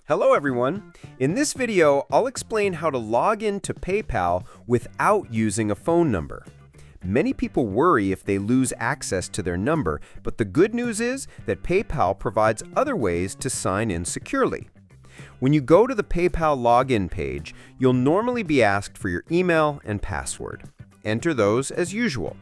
Hello everyone! In this video, I'll explain how to log into PayPal without using a phone number. Many people worry if they lose access to their number, but the good news is that PayPal provides other ways to sign in securely. When you go to the PayPal login page, you'll normally be asked for your email and password. Enter those as usual.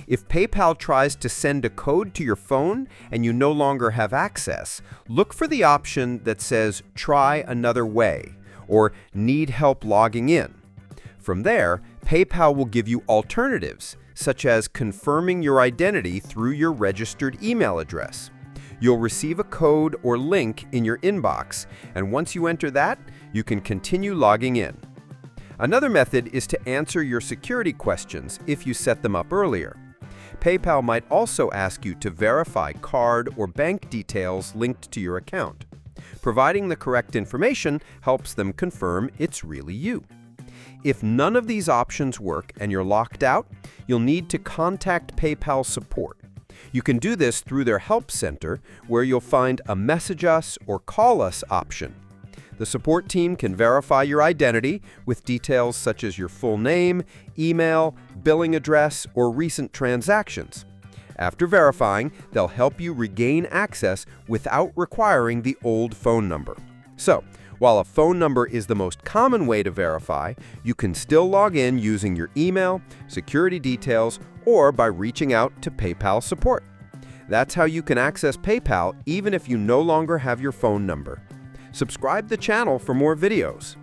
If PayPal tries to send a code to your phone and you no longer have access, look for the option that says "Try another way" or "Need help logging in." From there, PayPal will give you alternatives, such as confirming your identity through your registered email address. You'll receive a code or link in your inbox, and once you enter that, you can continue logging in. Another method is to answer your security questions if you set them up earlier. PayPal might also ask you to verify card or bank details linked to your account. Providing the correct information helps them confirm it's really you. If none of these options work and you're locked out, you'll need to contact PayPal support. You can do this through their help center, where you'll find a Message Us or Call Us option. The support team can verify your identity with details such as your full name, email, billing address, or recent transactions. After verifying, they'll help you regain access without requiring the old phone number. So, while a phone number is the most common way to verify, you can still log in using your email, security details, or by reaching out to PayPal support. That's how you can access PayPal even if you no longer have your phone number. Subscribe to the channel for more videos.